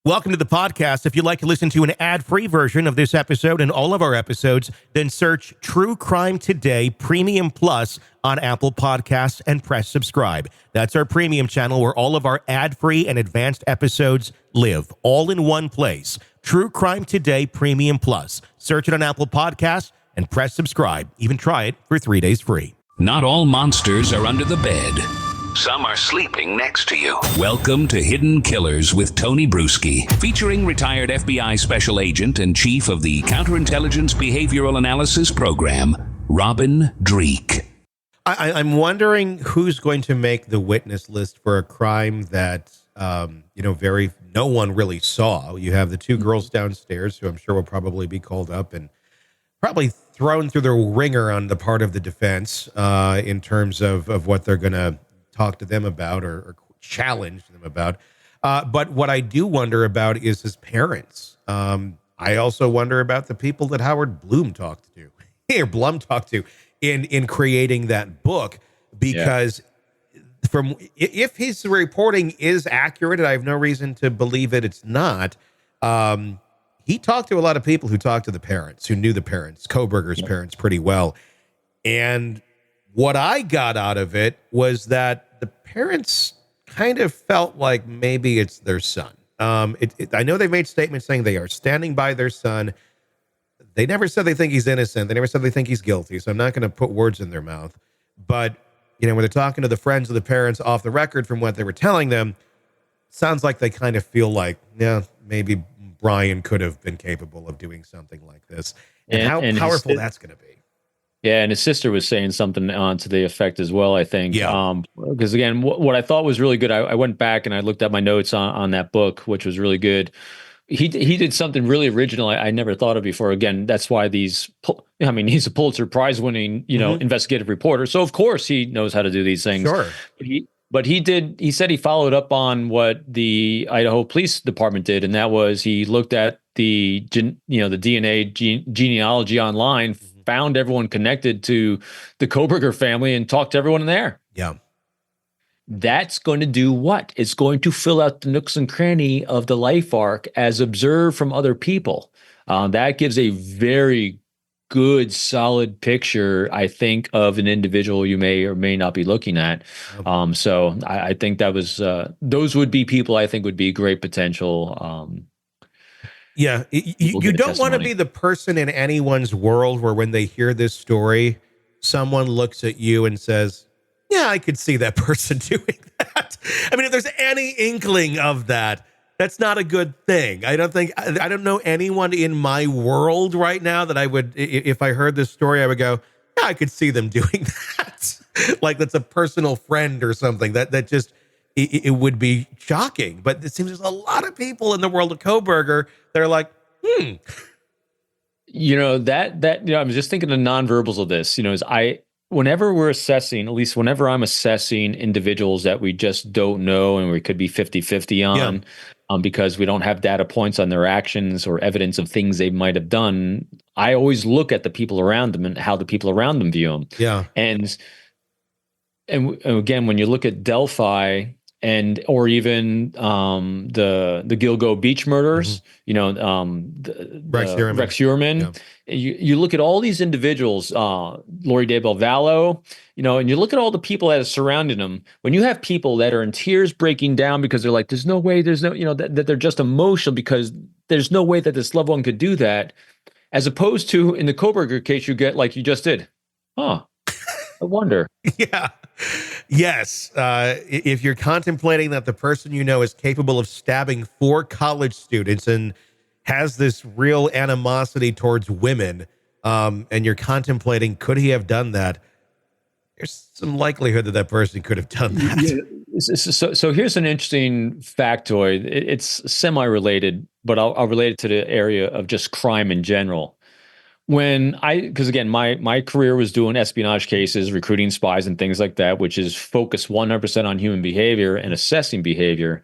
Welcome to the podcast. If you'd like to listen to an ad-free version of this episode and all of our episodes, then search True Crime Today Premium Plus on Apple Podcasts and press subscribe. That's our premium channel where all of our ad-free and advanced episodes live, all in one place. True Crime Today Premium Plus. Search it on Apple Podcasts and press subscribe. Even try it for 3 days free. Not all monsters are under the bed. Some are sleeping next to you. Welcome to Hidden Killers with Tony Bruschi, featuring retired FBI Special Agent and Chief of the Counterintelligence Behavioral Analysis Program, Robin Dreeke. I'm wondering who's going to make the witness list for a crime that, no one really saw. You have the two girls downstairs who I'm sure will probably be called up and probably thrown through the ringer on the part of the defense in terms of what they're going to talk to them about or challenge them about. But what I do wonder about is his parents. I also wonder about the people that Howard Blum talked to, or Blum talked to in creating that book, because if his reporting is accurate, and I have no reason to believe it's not, he talked to a lot of people who talked to the parents, who knew the parents, Kohberger's parents pretty well. And what I got out of it was that the parents kind of felt like maybe it's their son. I know they've made statements saying they are standing by their son. They never said they think he's innocent. They never said they think he's guilty. So I'm not going to put words in their mouth. But, when they're talking to the friends of the parents off the record from what they were telling them, sounds like they kind of feel like, maybe Bryan could have been capable of doing something like this. And how powerful that's going to be. Yeah, and his sister was saying something to the effect as well, I think. Yeah. Because, again, what I thought was really good, I went back and I looked at my notes on that book, which was really good. He did something really original I never thought of before. Again, that's why he's a Pulitzer Prize-winning, investigative reporter. So, of course, he knows how to do these things. Sure. But he said he followed up on what the Idaho Police Department did, and that was he looked at the DNA genealogy online, found everyone connected to the Kohberger family and talked to everyone in there. Yeah. That's going to do what? It's going to fill out the nooks and cranny of the life arc as observed from other people. That gives a very good, solid picture, I think, of an individual you may or may not be looking at. So I think that was those would be people I think would be great potential. Yeah, you don't want to be the person in anyone's world where when they hear this story, someone looks at you and says, yeah, I could see that person doing that. I mean, if there's any inkling of that, that's not a good thing. I don't know anyone in my world right now that I would, if I heard this story, I would go, yeah, I could see them doing that. Like that's a personal friend or something that just, it would be shocking. But it seems there's a lot of people in the world of Kohberger that are like, I was just thinking of nonverbals of this, whenever we're assessing, at least whenever I'm assessing individuals that we just don't know and we could be 50-50 on, because we don't have data points on their actions or evidence of things they might have done, I always look at the people around them and how the people around them view them. Yeah. And again, when you look at Delphi or even the Gilgo Beach murders, Rex Heuermann. Yeah. You look at all these individuals, Lori Daybell Vallow, and you look at all the people that are surrounding them. When you have people that are in tears breaking down because they're like, there's no way, that they're just emotional because there's no way that this loved one could do that, as opposed to in the Kohberger case, you get like you just did. I wonder. Yeah. Yes. If you're contemplating that the person is capable of stabbing 4 college students and has this real animosity towards women, and you're contemplating, could he have done that? There's some likelihood that person could have done that. Yeah. So here's an interesting factoid. It's semi-related, but I'll relate it to the area of just crime in general. Because again, my career was doing espionage cases, recruiting spies and things like that, which is focused 100% on human behavior and assessing behavior.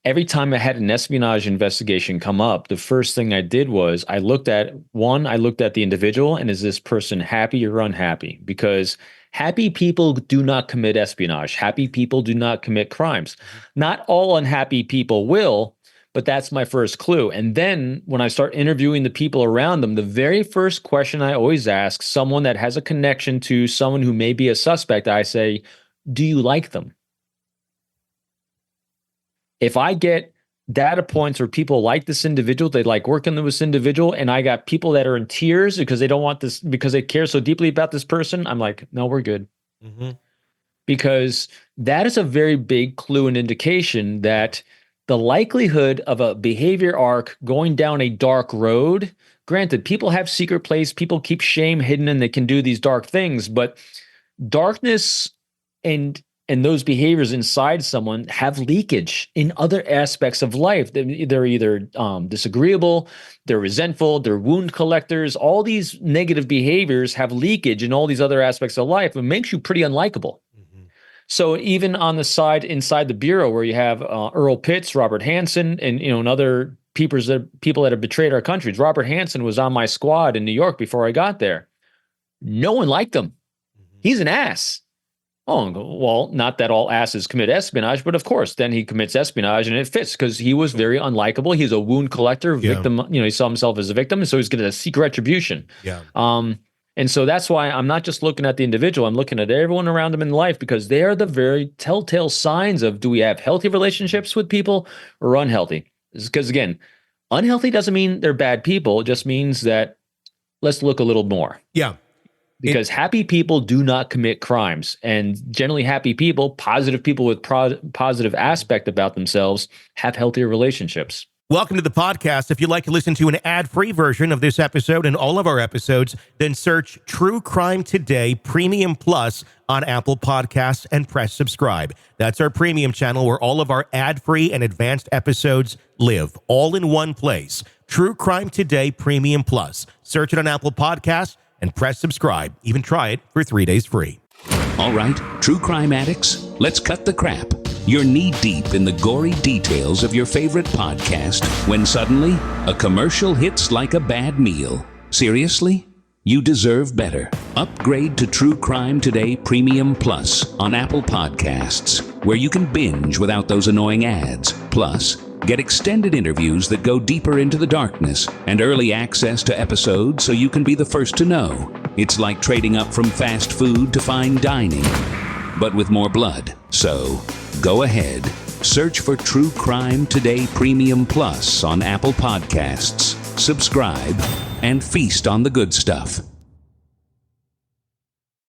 Every time I had an espionage investigation come up, the first thing I did was I looked at the individual and is this person happy or unhappy? Because happy people do not commit espionage. Happy people do not commit crimes. Not all unhappy people will, but that's my first clue. And then when I start interviewing the people around them, the very first question I always ask someone that has a connection to someone who may be a suspect, I say, do you like them? If I get data points where people like this individual, they like working with this individual, and I got people that are in tears because they don't want this, because they care so deeply about this person, I'm like, no, we're good. Mm-hmm. Because that is a very big clue and indication that the likelihood of a behavior arc going down a dark road, granted, people have secret place, people keep shame hidden and they can do these dark things, but darkness and those behaviors inside someone have leakage in other aspects of life. They're either disagreeable, they're resentful, they're wound collectors. All these negative behaviors have leakage in all these other aspects of life. It makes you pretty unlikable. So even on the side inside the bureau where you have Earl Pitts, Robert Hansen, and other people that have betrayed our countries. Robert Hansen was on my squad in New York before I got there. No one liked him. He's an ass. Oh, well, not that all asses commit espionage, but of course, then he commits espionage and it fits because he was very unlikable. He's a wound collector, victim. He saw himself as a victim, and so he's going to seek retribution. Yeah. And so that's why I'm not just looking at the individual, I'm looking at everyone around them in life, because they are the very telltale signs of, do we have healthy relationships with people or unhealthy? Because again, unhealthy doesn't mean they're bad people. It just means that let's look a little more. Yeah. Because happy people do not commit crimes, and generally happy people, positive people with positive aspect about themselves, have healthier relationships. Welcome to the podcast. If you'd like to listen to an ad-free version of this episode and all of our episodes, then search True Crime Today Premium Plus on Apple Podcasts and press subscribe. That's our premium channel where all of our ad-free and advanced episodes live, all in one place. True Crime Today Premium Plus. Search it on Apple Podcasts and press subscribe. Even try it for 3 days free. All right, true crime addicts, let's cut the crap. You're knee-deep in the gory details of your favorite podcast when suddenly a commercial hits like a bad meal. Seriously? You deserve better. Upgrade to True Crime Today Premium Plus on Apple Podcasts, where you can binge without those annoying ads. Plus, get extended interviews that go deeper into the darkness and early access to episodes so you can be the first to know. It's like trading up from fast food to fine dining, but with more blood. So, go ahead. Search for True Crime Today Premium Plus on Apple Podcasts. Subscribe and feast on the good stuff.